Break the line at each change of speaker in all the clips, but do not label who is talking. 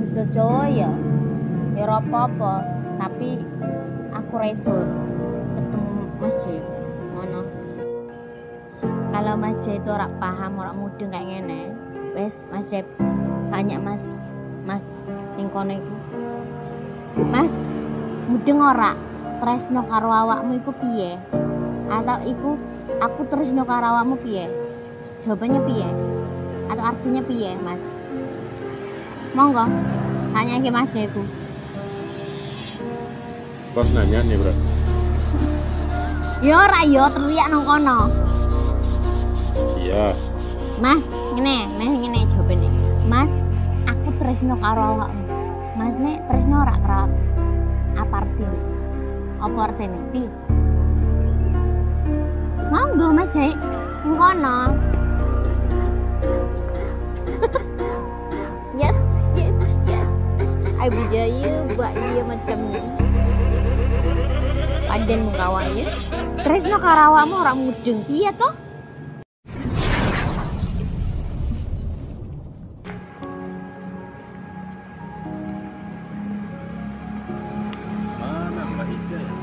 bahasa Jawa ya ora apa-apa, tapi aku reso ketemu Mas J ngono. Kalau Mas J itu ora paham, ora mudeng kayak ngene, wes Mas J tanya Mas ning kono iku. Mas, mudeng ora tresno karo awakmu iku piye? Atau iku aku tresno karo awakmu piye? Jawabannya piye? Atau artinya piye, Mas? Monggo, tanya ke Mas J ku.
Bos nanya nih bro.
Yo ora yo teriak nang kono.
Iya.
Mas, ngene jawabane. Mas, aku tresno karo awakmu. Mas nek tresno ora karo apa artine? Apa artine? Pi. Monggo Mas J, nang kono. Yes. Ibu Jaya buat dia macam ni. Padan muka awaknya. Tresno karo awakmu ora mudeng piye to?
Mana Mbak Ica ya?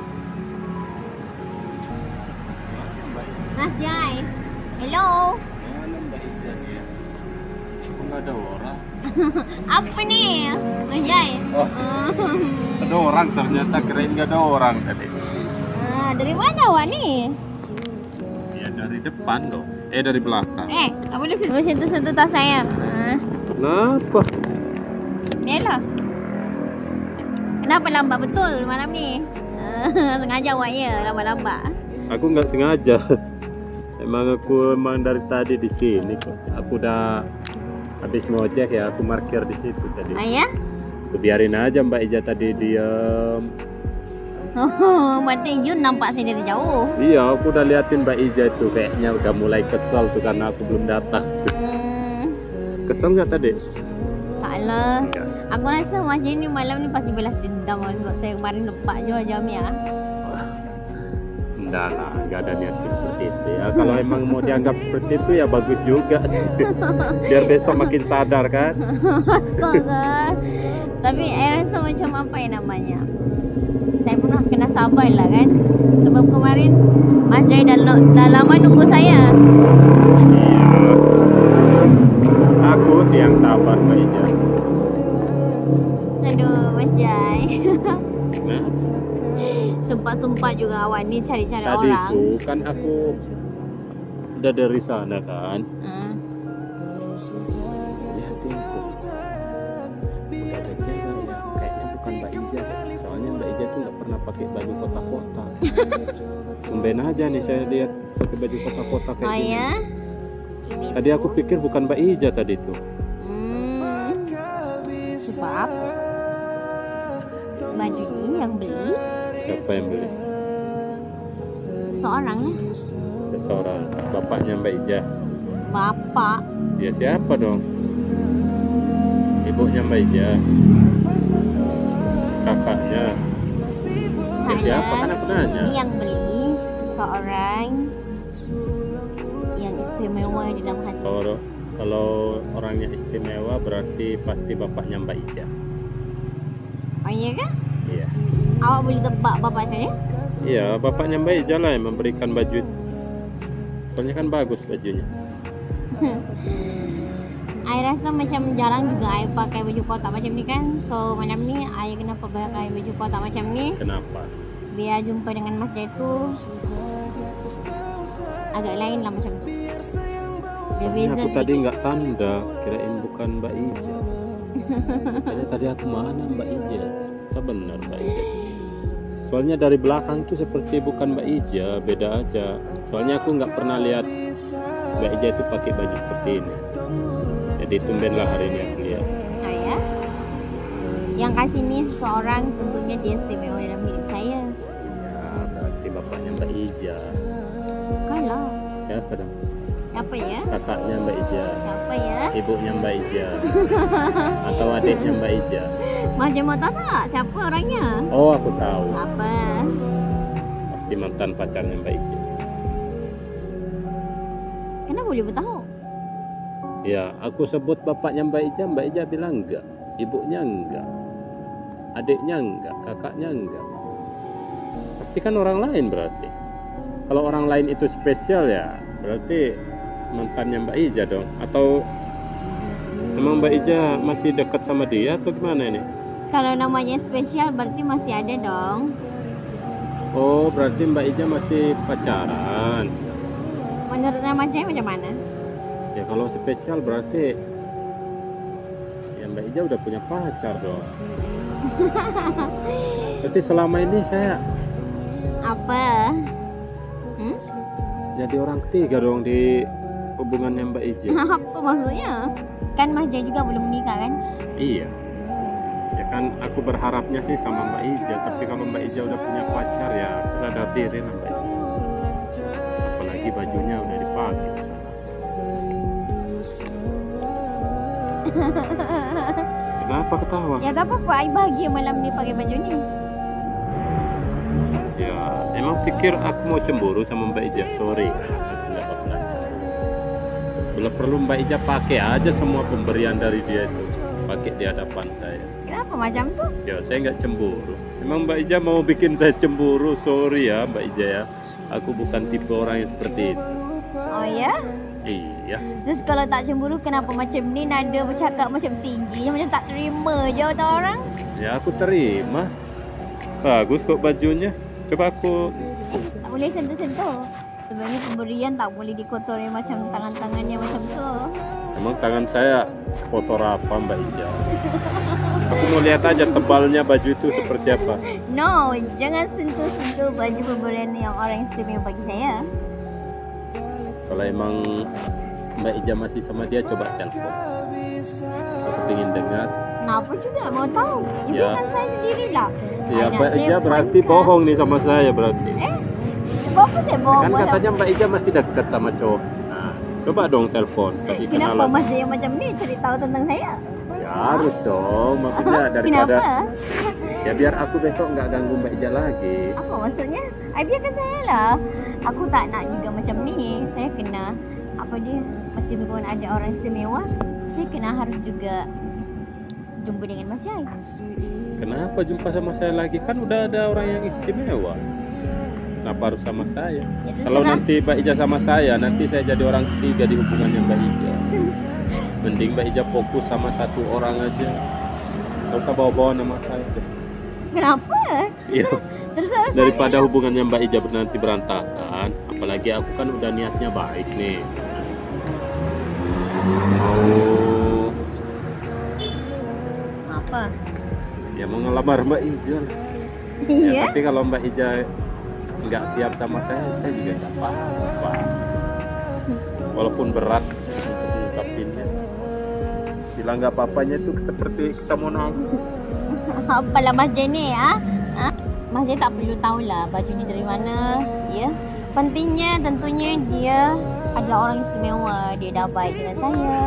Mas Jai. Hello.
Mana Mbak Ica ya? Kok nggak ada orang?
Apa nih? Mas Jai.
Oh, ada orang ternyata, kirain nggak ada orang tadi.
Dari mana awak nih?
Ya dari depan dong. Dari belakang.
Kamu di sini sentuh tas saya.
Kenapa?
Bella. Kenapa lambat betul malam nih? Sengaja awaknya lambat-lambat.
Aku nggak sengaja. Emang dari tadi di sini kok. Aku udah habis ngojek ya, aku parkir di situ tadi.
Ayah?
Aku biarin aja Mbak Ija tadi diam.
Berarti Yun nampak sini dari jauh.
Iya, aku udah liatin Mbak Ija tuh kayaknya udah mulai kesel tuh karena aku belum datang. Kesel nggak tadi?
Taklah.
Enggak.
Aku rasa Mas ini malam ni pasti balas dendam sebab saya kemarin lupa jam ya.
Enggak lah, nggak ada niat seperti itu ya. Kalau emang mau dianggap seperti itu ya bagus juga sih. Biar besok makin sadar kan.
Astaga. Tapi saya rasa macam apa ya namanya? Saya pun kena sabar lah kan. Sebab kemarin Mas Jai dah lama nunggu saya.
Iya. Aku sih yang sabar Mbak Ija.
Aduh Mas Jai.
Nah,
Sempat juga awak ni cari-cari
tadi
orang.
itu kan aku udah dari sana kan. Ya sih, udah ada cewek ya. Kayaknya bukan Mbak Ija. Soalnya Mbak Ija tuh nggak pernah pakai baju kotak-kotak. Tumben aja nih saya lihat pakai baju kotak-kotak kayak
Oh
gini.
ya?
Tadi aku pikir bukan Mbak Ija tadi tuh.
Sebab baju ni yang beli
Siapa yang beli?
seseorang lah.
Seseorang. Bapaknya Mbak Ija.
Bapak.
Dia siapa dong? Ibunya Mbak Ija. Kakaknya. Dia siapa kan aku nanya.
Ini yang beli seseorang yang istimewa di dalam hati.
Kalau orangnya istimewa berarti pasti bapaknya Mbak Ija.
Oh iya kah?
Iya.
Awak boleh tebak bapak saya?
Iya, bapaknya Mbak Ija lah yang memberikan baju itu. Soalnya kan bagus bajunya.
Saya rasa macam jarang juga saya pakai baju kotak macam ni kan. So malam ni saya kenapa pakai baju kotak macam ni?
Kenapa?
Biar jumpa dengan Mas Jai tu agak lain lah macam tu. Dia beza
Aku tadi
sedikit.
nggak tanda, kirain bukan Mbak Ija. Tadi aku mana Mbak Ija? Benar Mbak Ija. Soalnya dari belakang tuh seperti bukan Mbak Ija, beda aja. Soalnya aku nggak pernah lihat Mbak Ija itu pakai baju seperti ini. Jadi tumbenlah hari ini aku lihat.
Oh ya? Yang kasih ni seseorang tentunya dia istimewa dalam hidup saya.
Ya, berarti bapaknya Mbak Ija.
Kalau
Siapa dong?
apa ya?
Kakaknya Mbak Ija.
Siapa ya?
Ibunya Mbak Ija. Atau adiknya Mbak Ija.
Mas Jai mau tahu tak siapa orangnya?
Oh, aku tahu.
Siapa?
Pasti mantan pacarnya Mbak Ija.
Kenapa boleh tahu?
Ya, aku sebut bapaknya Mbak Ija bilang enggak. ibunya enggak, adiknya enggak, kakaknya enggak. Tapi kan orang lain berarti. Kalau orang lain itu spesial ya, berarti mantannya Mbak Ija dong. Atau emang Mbak Ija masih dekat sama dia atau gimana ini?
Kalau namanya spesial berarti masih ada dong.
Oh, berarti Mbak Ija masih pacaran.
Menurut namanya macam mana?
Ya kalau spesial berarti ya Mbak Ija udah punya pacar dong. Berarti selama ini saya
Apa?
jadi orang ketiga dong di hubungannya Mbak Ija.
Apa maksudnya? Kan Mas Jai juga belum menikah kan?
Iya. Ya kan aku berharapnya sih sama Mbak Ija, tapi kalau Mbak Ija udah punya pacar ya sadar diri lah Mbak Ija. Apalagi bajunya udah dipakai. Kenapa ketawa?
Ya tak apa-apa, I bahagia malam ni pakai baju ni.
Ya, emang pikir aku mau cemburu sama Mbak Ija? Sorry, aku nggak pernah. Bila perlu Mbak Ija pakai aja semua pemberian dari dia itu, pakai di hadapan saya.
Kenapa macam tu?
Ya, saya nggak cemburu. Emang Mbak Ija mau bikin saya cemburu? Sorry ya Mbak Ija ya, aku bukan tipe orang yang seperti itu.
Oh ya?
Iya.
Terus kalau tak cemburu kenapa macam ni nada bercakap macam tinggi, macam tak terima je orang?
Ya aku terima. Bagus kok bajunya. Coba aku.
Tak boleh sentuh-sentuh. Sebenarnya pemberian tak boleh dikotori macam tangan-tangannya macam tu.
Emang tangan saya kotor apa Mbak Ija? Aku mau lihat aja tebalnya baju itu seperti apa.
No, jangan sentuh-sentuh baju pemberian yang orang istimewa bagi saya.
Kalau emang Mbak Ija masih sama dia, coba telepon. Aku ingin dengar.
Kenapa juga mau tahu? Ibu
Ya.
kan saya sendirilah.
Ya
I nak
Mbak Ija
telepon
berarti
kan?
bohong nih sama saya berarti.
Apa saya bohong?
Kan katanya Mbak Ija masih dekat sama cowok. Nah, coba dong telepon, kasih
Kenapa
kenalan.
Mas Jaya macam ni cari tahu tentang saya?
Ya harus dong, maksudnya daripada
Kenapa?
ya biar aku besok nggak ganggu Mbak Ija lagi.
Apa maksudnya? Biarkan saya lah. Aku tak nak juga macam ni. Saya kena apa dia? Meskipun ada orang istimewa, saya kena harus juga jumpa dengan Mas Jai.
Kenapa jumpa sama saya lagi? Kan udah ada orang yang istimewa. Kenapa harus sama saya?
Ya,
Kalau
terserah.
nanti Mbak Ija sama saya, nanti saya jadi orang ketiga di hubungannya Mbak Ija. Mending Mbak Ija fokus sama satu orang aja. Gak usah bawa-bawa nama saya deh.
Kenapa?
Iya.
Terserah saya.
Daripada hubungannya Mbak Ija nanti berantakan, apalagi aku kan udah niatnya baik nih. Mau
Apa?
ya mau ngelamar Mbak Ija. Ya,
Iya.
tapi kalau Mbak Ija nggak siap sama saya juga nggak apa-apa. Walaupun berat untuk mengungkapinnya. Bilang nggak apa-apanya itu seperti kita mau nangis.
Apalah Mas Jai ni Mas Jai tak perlu tahulah baju ni dari mana, ya. Pentingnya tentunya dia adalah orang istimewa. Dia dah baik dengan saya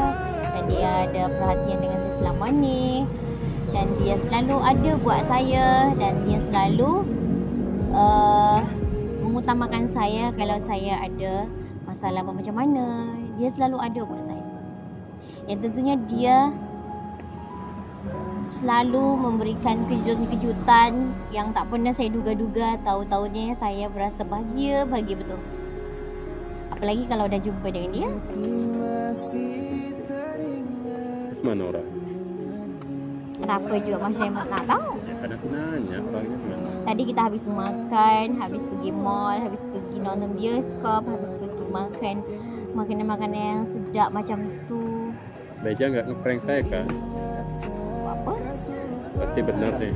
dan dia ada perhatian dengan saya selama ni, dan dia selalu ada buat saya, dan dia selalu mengutamakan saya kalau saya ada masalah macam mana. Dia selalu ada buat saya. Yang tentunya dia selalu memberikan kejutan-kejutan yang tak pernah saya duga-duga. Tahu-tahunya saya berasa bahagia betul. Apalagi kalau dah jumpa dengan dia.
Terus mana orang?
Kenapa juga Mas Jaimat nak tahu?
Ya kan aku nanya orangnya mana.
Tadi kita habis makan, habis pergi mall, habis pergi nonton bioskop, habis pergi makan makanan-makanan yang sedap macam tu.
Mbak Ija nggak ngeprank saya kan?
Apa?
Berarti benar nih.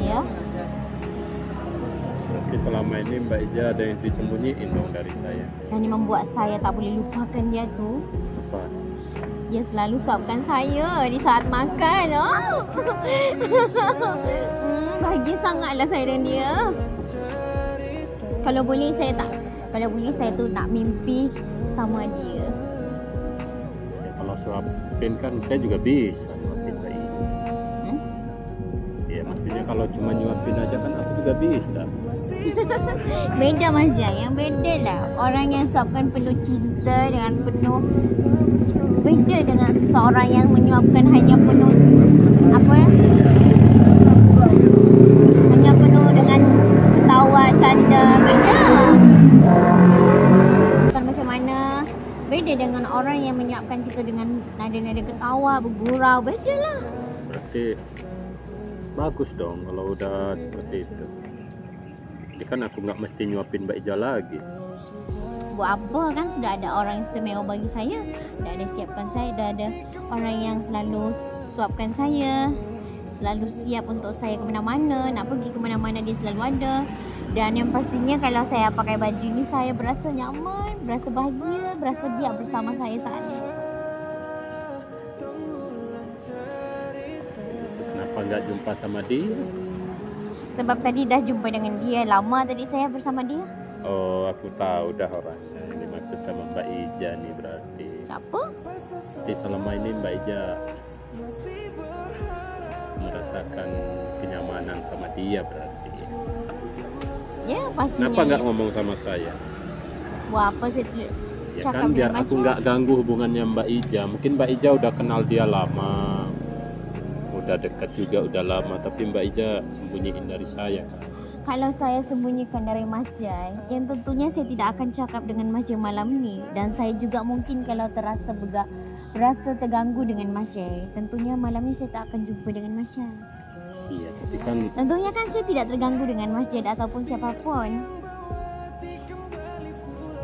Ya.
Berarti selama ini Mbak Ija ada yang disembunyiin dong dari saya.
Dan yang membuat saya tak boleh lupakan dia tu,
Apa?
dia selalu suapkan saya di saat makan. Bahagia sangatlah saya dengan dia. Kalau boleh saya tu nak mimpi sama dia.
Ya, kalau suapin kan saya juga bisa suapin Mbak Ija. Ya maksudnya kalau cuma nyuapin aja kan aku juga bisa.
Beda Mas Jai, yang beda lah. Orang yang suapkan penuh cinta dengan penuh, beda dengan seseorang yang menyuapkan hanya penuh apa ya? Hanya penuh dengan ketawa, canda, beda. Bukan macam mana. Beda dengan orang yang menyiapkan kita dengan nada-nada ketawa, bergurau, beda lah.
Berarti bagus dong kalau udah seperti itu. Jadi kan aku nggak mesti nyuapin Mbak Ija lagi.
Buat apa, kan sudah ada orang yang istimewa bagi saya. Sudah ada siapkan saya, sudah ada orang yang selalu suapkan saya, selalu siap untuk saya ke mana-mana, nak pergi ke mana-mana dia selalu ada. Dan yang pastinya kalau saya pakai baju ini saya berasa nyaman, berasa bahagia, berasa dia bersama saya saat ini.
Kenapa nggak jumpa sama dia?
Sebab tadi dah jumpa dengan dia, lama tadi saya bersama dia.
Oh, aku tahu dah orangnya. Ini maksud sama Mbak Ija nih berarti.
Siapa?
Jadi selama ini Mbak Ija merasakan kenyamanan sama dia berarti.
Ya pastinya.
Kenapa nggak ngomong sama saya?
Buat apa saya
Ya
cakap
kan biar
dengan
aku
Mas
nggak ganggu hubungannya Mbak Ija. Mungkin Mbak Ija udah kenal dia lama, udah dekat juga udah lama, tapi Mbak Ija sembunyiin dari saya kan.
Kalau saya sembunyikan dari Mas Jai, yang tentunya saya tidak akan cakap dengan Mas Jai malam ini. Dan saya juga mungkin kalau berasa terganggu dengan Mas Jai, tentunya malam ini saya tak akan jumpa dengan Mas Jai.
Iya, tapi kan
Tentunya kan saya tidak terganggu dengan Mas Jai ataupun siapapun.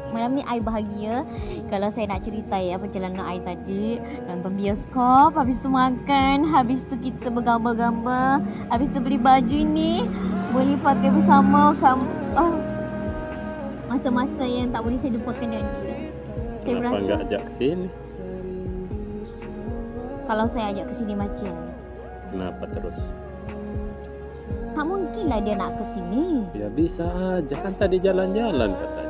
Malam ni I bahagia kalau saya nak cerita ya perjalanan I tadi, nonton bioskop, habis tu makan, habis tu kita bergambar-gambar, habis tu beli baju ni boleh pakai bersama masa-masa yang tak boleh saya lupakan dengan dia. Saya
kenapa
berasa
nggak ajak ke sini?
kalau saya ajak ke sini macam
Kenapa terus?
tak mungkinlah dia nak ke sini.
Ya bisa aja kan tadi jalan-jalan katanya.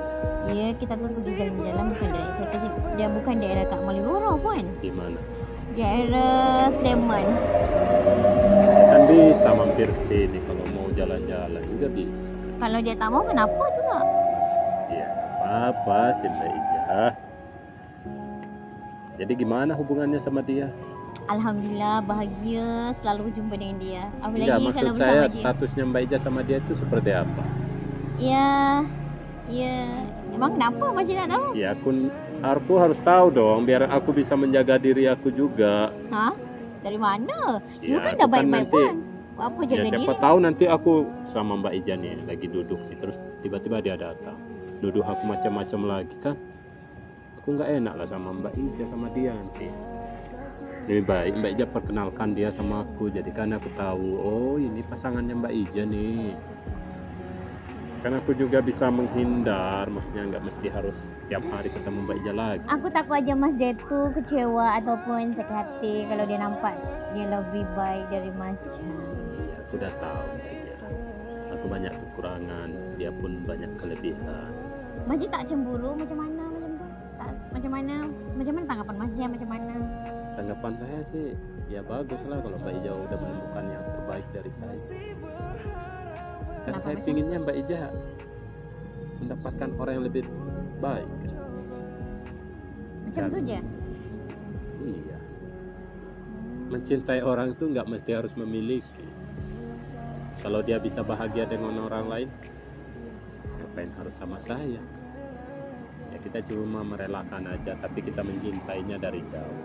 Ya, kita tu pergi jalan-jalan bukan daerah saya kasi, dia bukan daerah Kak Maliwara pun.
Di mana?
Daerah Sleman.
Kan bisa mampir ke sini kalau mau jalan-jalan juga bisa.
Kalau dia tak mau kenapa juga?
Ya apa sih Mbak Ija. Jadi gimana hubungannya sama dia?
Alhamdulillah bahagia selalu jumpa dengan dia.
Enggak,
Apalagi
maksud
kalau
saya
bersama dia.
statusnya Mbak Ija sama dia itu seperti apa?
Ya, emang kenapa macam nak tahu?
Ya aku harus tahu dong biar aku bisa menjaga diri aku juga.
Hah? Dari mana? You
Ya,
kan
aku
dah
kan
baik-baik
nanti-
pun. Apa
Ya
jaga diri?
siapa tahu nanti aku sama Mbak Ija nih lagi duduk nih, terus tiba-tiba dia datang nuduh aku macam-macam lagi kan. Aku nggak enak lah sama Mbak Ija sama dia nanti. Lebih baik Mbak Ija perkenalkan dia sama aku, jadi kan aku tahu oh ini pasangannya Mbak Ija nih. Kan aku juga bisa menghindar, maksudnya nggak mesti harus tiap hari ketemu Mbak Ija lagi.
Aku takut aja Mas Jai tu kecewa ataupun sakit hati kalau dia nampak dia lebih baik dari Mas Jai.
Iya, aku udah tahu Mbak Ija. Aku banyak kekurangan, dia pun banyak kelebihan.
Mas Jai tak cemburu macam mana macam tu? Tak, macam mana tanggapan Mas Jai macam mana?
Tanggapan saya sih ya bagus lah kalau Mbak Ija udah menemukan yang terbaik dari saya. Kan
Kenapa
saya
macam?
pinginnya Mbak Ija mendapatkan orang yang lebih baik.
Macam
Dan-
tu je.
Iya. Mencintai orang itu nggak mesti harus memiliki. Kalau dia bisa bahagia dengan orang lain, ngapain harus sama saya? Ya kita cuma merelakan aja, tapi kita mencintainya dari jauh.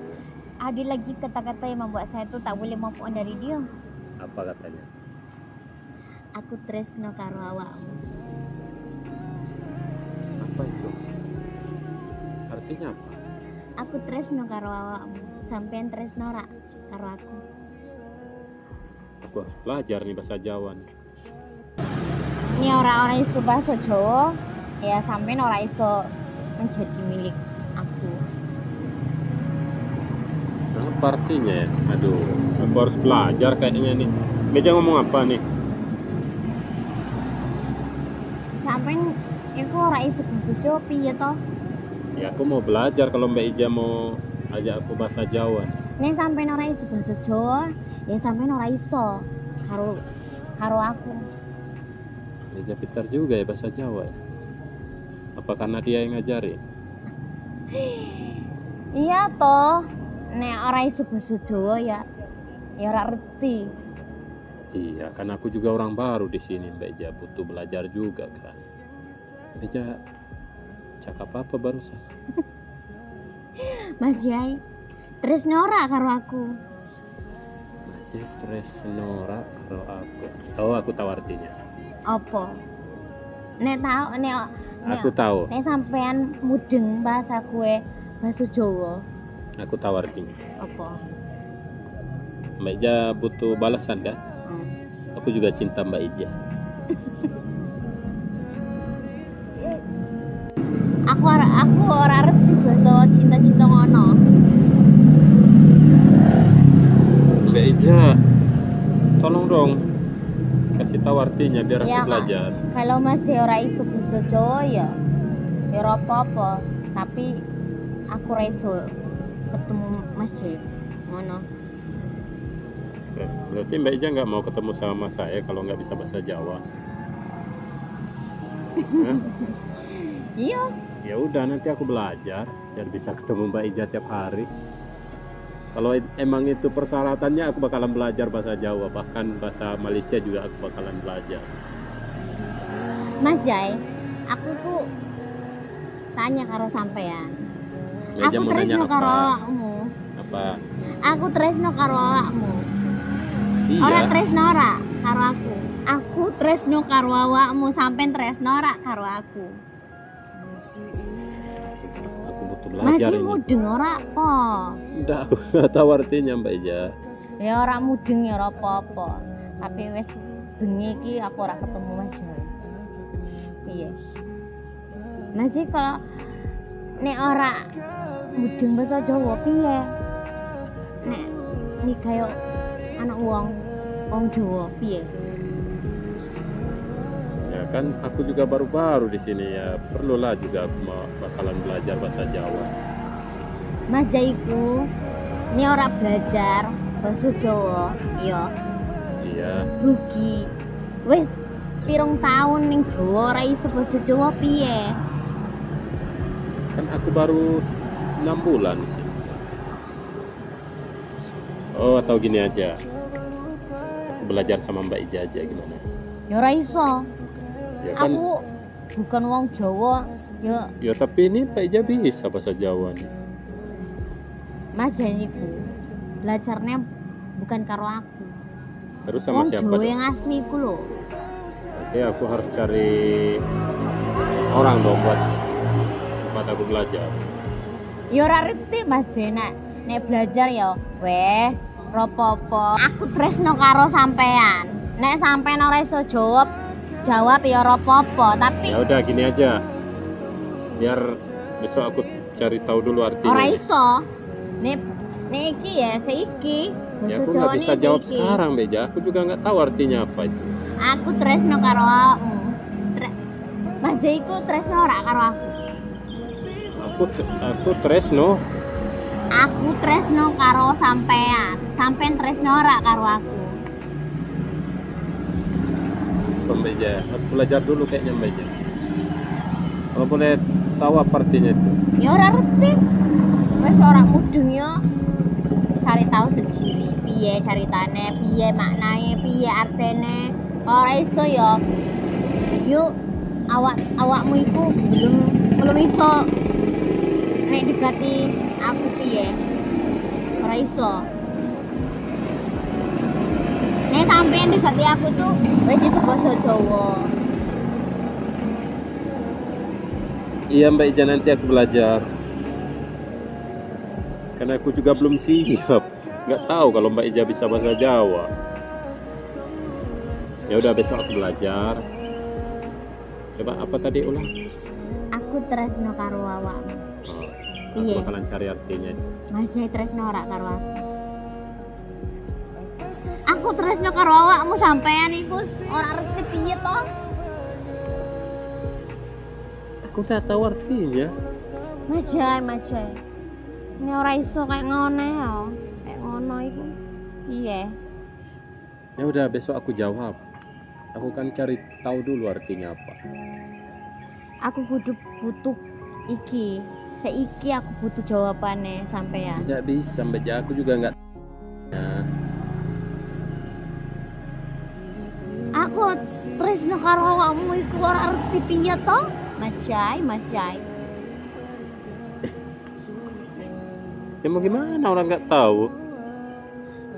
Ada lagi kata-kata yang membuat saya tu tak boleh move on dari dia.
Apa katanya?
Aku tresno karo awakmu.
Apa itu? Artinya apa?
Aku tresno karo awakmu. Sampean tresno rak karo aku.
Aku harus belajar nih bahasa Jawa nih.
Ini orang-orang iso bahasa Jawa, ya sampean ora iso menjadi milik aku.
Apa artinya ya? Aduh, aku harus belajar kayaknya nih. Meja ngomong apa nih?
Sampean iku ora iso bahasa Jawa piye to?
Ya aku mau belajar kalau Mbak Ija mau ajak aku bahasa Jawa.
Nek sampean ora iso bahasa Jawa, ya sampean ora iso karo aku.
Eja pintar juga ya bahasa Jawa ya. Apa karena dia yang ngajarin?
Iya toh, nek ora iso basa Jawa ya ora ngerti.
Iya, kan aku juga orang baru di sini, Mbak Eja, butuh belajar juga kan. Mbak Eja cakap apa barusan?
Mas Jai, tresno ora karo aku?
Masih tresnora karo aku. Oh, aku tahu artinya.
Apa? Nek
Aku tahu.
nek sampean mudeng bahasa kue bahasa Jawa.
Aku tahu artinya.
Apa?
Mbak Eja butuh balasan kan? Aku juga cinta Mbak Eja.
Aku ora ngerti bahasa cinta-cinta ngono.
Mbak Eja, tolong dong kasih tahu artinya biar
Ya,
aku belajar.
Kalau masih ora iso basa Jawa ya ora apa-apa, tapi aku ora iso ketemu Mas Jai. Ngono.
Berarti Mbak Eja nggak mau ketemu sama saya kalau nggak bisa bahasa Jawa? Hah?
Iya.
Ya udah, nanti aku belajar biar bisa ketemu Mbak Eja tiap hari. Kalau emang itu persyaratannya, aku bakalan belajar bahasa Jawa, bahkan bahasa Malaysia juga aku bakalan belajar.
Mas Jai, aku ku tanya karo sampean.
Mbak Eja
Aku
mau nanya
tresno karo
apa?
awakmu.
Apa?
Aku tresno karo awakmu. Ora
Iya,
tresno ora karo aku. Aku tresno karo awakmu, sampean tresno ora karo aku.
aku butuh
Mas
belajar
Jai
ini.
mudeng ora apa?
Udah, aku nggak tahu artinya Mbak Eja.
Ya ora mudeng ya ora apa-apa. Tapi wis bengi iki aku ora ketemu Mas Jai. Iya. Masih kalau nek ora mudeng basa Jawa piye? Nek nikah yo anak wong Jawa piye?
Ya kan, aku juga baru-baru di sini ya. Perlulah juga aku bakalan belajar bahasa Jawa.
Mas Jaiku ini ora belajar bahasa Jawa, ya
Iya.
rugi. Wis pirung tahun ning Jawa ora iso basa Jawa piye?
Kan aku baru 6 bulan di sini. Oh, atau gini aja. Aku belajar sama Mbak Eja aja gimana?
Ya ora iso.
Ya kan,
Aku bukan wong Jawa, ya
ya tapi ini Mbak Eja bisa bahasa Jawa nih.
Mas Jaiku belajarnya bukan karo aku.
Terus sama
Wong
siapa
Jawa
dong?
yang asli ku lho.
Berarti aku harus cari orang dong buat aku belajar.
Ya ora ngerti Mas Jai nek belajar ya wes ropopo. Aku tresno karo sampean. Nek sampean ora iso jawab ya ropopo, tapi
Ya udah gini aja. Biar besok aku cari tahu dulu artinya.
ora
nih.
iso. Nek iki ya seiki.
Ya
Basa
aku
Jawa
nggak bisa
nih
jawab
seiki.
sekarang Beja. Aku juga nggak tahu artinya apa itu.
Aku tresno karo awakmu. Mas Jaiku tresno ora karo aku.
Aku Tresno.
Aku tresno karo sampean. Sampean tresno ora karo aku.
Mbak Eja, aku belajar dulu kayaknya Mbak Eja. Kalau boleh tahu apa artinya itu?
Ya ora ngerti. Wis ora mudeng ya. Cari tahu sendiri piye caritane, piye maknae, piye artene. Ora iso ya. Yuk awakmu iku belum iso nek dekati aku piye. Ora iso. Nek sampean dekati aku tuh wis iso basa Jawa.
Iya Mbak Eja, nanti aku belajar. Karena aku juga belum siap. Nggak tahu kalau Mbak Eja bisa bahasa Jawa. Ya udah, besok aku belajar. Coba apa tadi ulang?
Aku tresno karo awakmu.
Oh, aku
Iya.
bakalan cari artinya.
Mas Jai tresno ora karo aku. Aku tresno karo awakmu sampean iku ora ngerti piye to?
Aku udah tahu artinya.
Mas Jai. Ini ora iso kayak ngono ya. Kayak ngono iku. Iya.
Ya udah, besok aku jawab. Aku kan cari tahu dulu artinya apa.
Aku butuh iki. Seiki aku butuh jawabannya sampean.
Nggak bisa Mbak Ja, aku juga nggak.
Aku tresno karo awakmu iku ora arti piye to? Macai.
Ya mau gimana, orang nggak tahu.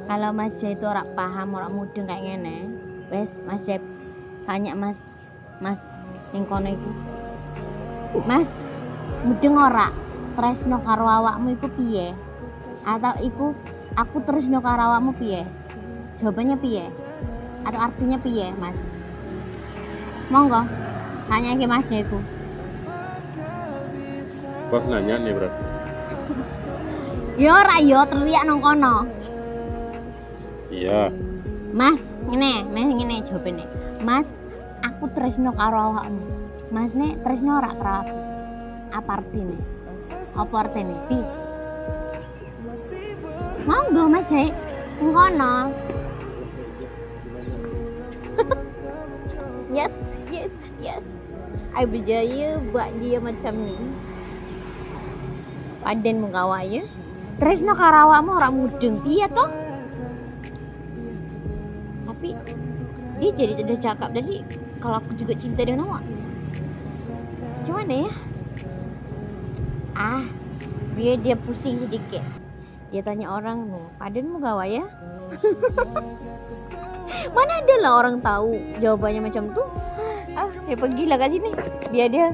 Kalau Mas Jai itu ora paham, ora mudeng kayak ngene. Wes Mas Jai tanya Mas sing kono iku. Mas, mudeng ora? Tresno karo awakmu iku piye? Atau iku aku tresno karo awakmu piye? Jawabannya piye? Atau artinya piye, Mas? Monggo, tanya ke Mas Jaiku.
Kok nanya nih berarti?
Yo ora yo teriak nang kono.
Iya.
Mas, ngene jawabane. Mas, aku tresno karo awakmu. Mas nek tresno ora karo aku. Apa artine? Apa artine? Pi. Monggo Mas Jai, nang kono. Yes. I berjaya buat dia macam ni. Paden muka awaknya. Tresno karo awakmu ora mudeng piye toh? Tapi dia jadi tidak cakap tadi kalau aku juga cinta dengan awak. Cuman ya? Biar dia pusing sedikit. Dia tanya orang, Paden muka awak ya? Mana ada lah orang tahu jawabannya macam tuh. Saya pergilah kat sini biar dia